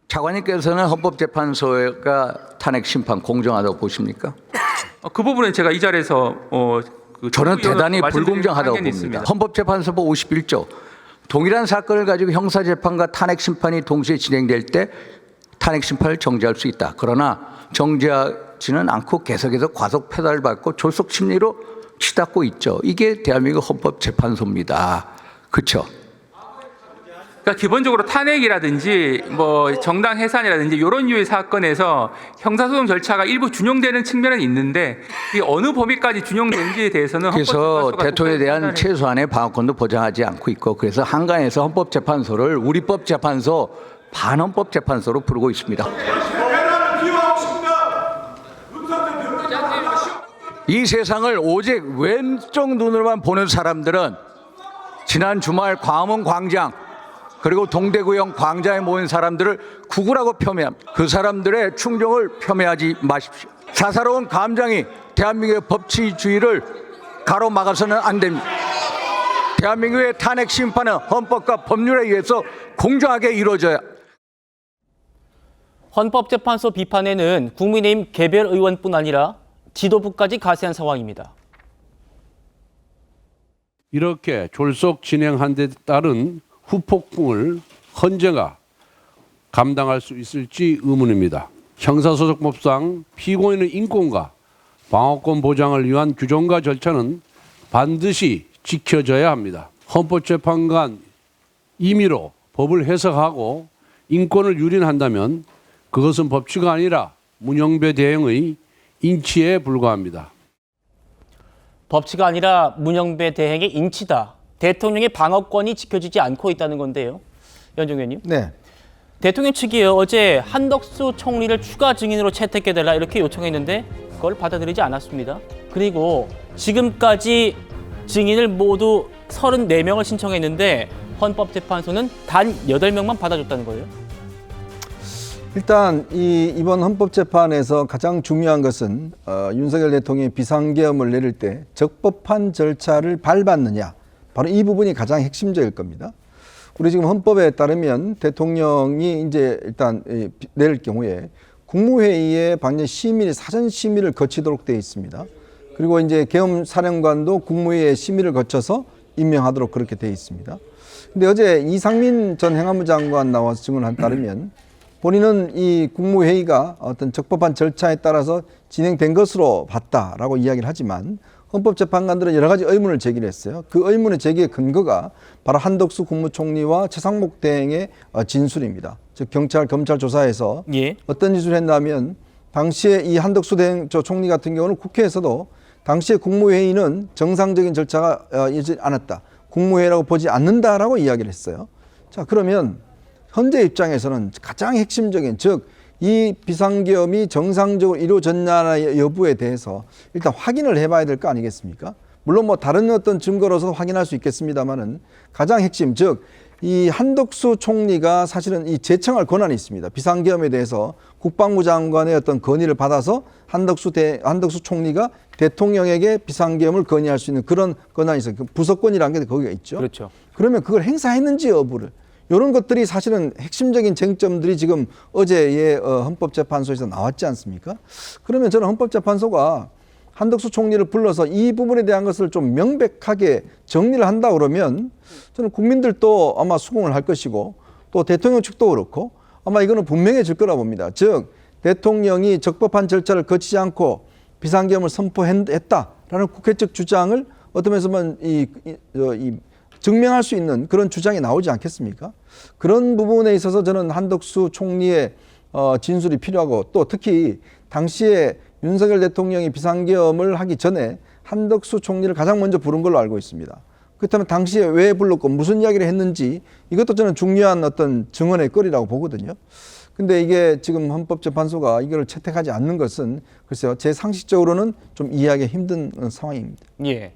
차관님께서는 헌법재판소가 탄핵 심판 공정하다고 보십니까? 그 부분은 제가 이 자리에서 저는 대단히 말씀드릴 불공정하다고 당연히 봅니다. 있습니다. 헌법재판소법 51조 동일한 사건을 가지고 형사재판과 탄핵 심판이 동시에 진행될 때 탄핵 심판을 정지할 수 있다. 그러나 정지하지는 않고 계속해서 과속 페달을 밟고 졸속 심리로 치닫고 있죠. 이게 대한민국 헌법재판소입니다. 그렇죠? 그러니까 기본적으로 탄핵이라든지 뭐 정당 해산이라든지 이런 류의 사건에서 형사소송 절차가 일부 준용되는 측면은 있는데 이 어느 범위까지 준용되는지에 대해서는 그래서 헌법재판소가 대통령에 대한 판단을 최소한의 방어권도 보장하지 않고 있고 그래서 한간에서 헌법재판소를 우리법재판소 반헌법재판소로 부르고 있습니다. 이 세상을 오직 왼쪽 눈으로만 보는 사람들은 지난 주말 광화문 광장 그리고 동대구형 광장에 모인 사람들을 구구라고 폄훼합니다. 그 사람들의 충정을 폄훼하지 마십시오. 사사로운 감정이 대한민국의 법치주의를 가로막아서는 안 됩니다. 대한민국의 탄핵 심판은 헌법과 법률에 의해서 공정하게 이루어져야. 헌법재판소 비판에는 국민의힘 개별 의원뿐 아니라 지도부까지 가세한 상황입니다. 이렇게 졸속 진행한 데 따른 후폭풍을 헌재가 감당할 수 있을지 의문입니다. 형사소송법상 피고인의 인권과 방어권 보장을 위한 규정과 절차는 반드시 지켜져야 합니다. 헌법재판관 임의로 법을 해석하고 인권을 유린한다면 그것은 법치가 아니라 문영배 대행의 인치에 불과합니다. 법치가 아니라 문영배 대행의 인치다. 대통령의 방어권이 지켜지지 않고 있다는 건데요. 연정 의원님. 네. 대통령 측이 어제 한덕수 총리를 추가 증인으로 채택해달라 이렇게 요청했는데 그걸 받아들이지 않았습니다. 그리고 지금까지 증인을 모두 34명을 신청했는데 헌법재판소는 단 8명만 받아줬다는 거예요. 일단 이번 헌법재판에서 가장 중요한 것은 윤석열 대통령이 비상계엄을 내릴 때 적법한 절차를 밟았느냐, 바로 이 부분이 가장 핵심적일 겁니다. 우리 지금 헌법에 따르면 대통령이 이제 일단 내릴 경우에 국무회의에 방금 심의, 사전 심의를 거치도록 되어 있습니다. 그리고 이제 계엄 사령관도 국무회의에 심의를 거쳐서 임명하도록 그렇게 되어 있습니다. 근데 어제 이상민 전 행안부 장관 나와서 증언한 따르면 본인은 이 국무회의가 어떤 적법한 절차에 따라서 진행된 것으로 봤다라고 이야기를 하지만 헌법재판관들은 여러 가지 의문을 제기를 했어요. 그 의문의 제기의 근거가 바로 한덕수 국무총리와 최상목 대행의 진술입니다. 즉 경찰, 검찰 조사에서 어떤 진술을 했냐면 당시에 이 한덕수 대행 총리 같은 경우는 국회에서도 당시에 국무회의는 정상적인 절차가 이지 않았다. 국무회의라고 보지 않는다라고 이야기를 했어요. 자, 그러면 현재 입장에서는 가장 핵심적인, 즉 이 비상계엄이 정상적으로 이루어졌냐 여부에 대해서 일단 확인을 해봐야 될 거 아니겠습니까? 물론 뭐 다른 어떤 증거로서 확인할 수 있겠습니다만은 가장 핵심, 즉 이 한덕수 총리가 사실은 이 제청할 권한이 있습니다. 비상계엄에 대해서 국방부 장관의 어떤 건의를 받아서 한덕수 총리가 대통령에게 비상계엄을 건의할 수 있는 그런 권한이 있어요. 그 부서권이라는 게 거기가 있죠. 그렇죠. 그러면 그걸 행사했는지 여부를, 이런 것들이 사실은 핵심적인 쟁점들이 지금 어제의 헌법재판소에서 나왔지 않습니까? 그러면 저는 헌법재판소가 한덕수 총리를 불러서 이 부분에 대한 것을 좀 명백하게 정리를 한다 그러면 저는 국민들도 아마 수긍을 할 것이고 또 대통령 측도 그렇고 아마 이거는 분명해질 거라 봅니다. 즉 대통령이 적법한 절차를 거치지 않고 비상계엄을 선포했다라는 국회 측 주장을 어떤 면에서 보면 증명할 수 있는 그런 주장이 나오지 않겠습니까? 그런 부분에 있어서 저는 한덕수 총리의 진술이 필요하고 또 특히 당시에 윤석열 대통령이 비상계엄을 하기 전에 한덕수 총리를 가장 먼저 부른 걸로 알고 있습니다. 그렇다면 당시에 왜 불렀고 무슨 이야기를 했는지 이것도 저는 중요한 어떤 증언의 거리라고 보거든요. 근데 이게 지금 헌법재판소가 이걸 채택하지 않는 것은 글쎄요, 제 상식적으로는 좀 이해하기 힘든 상황입니다. 예.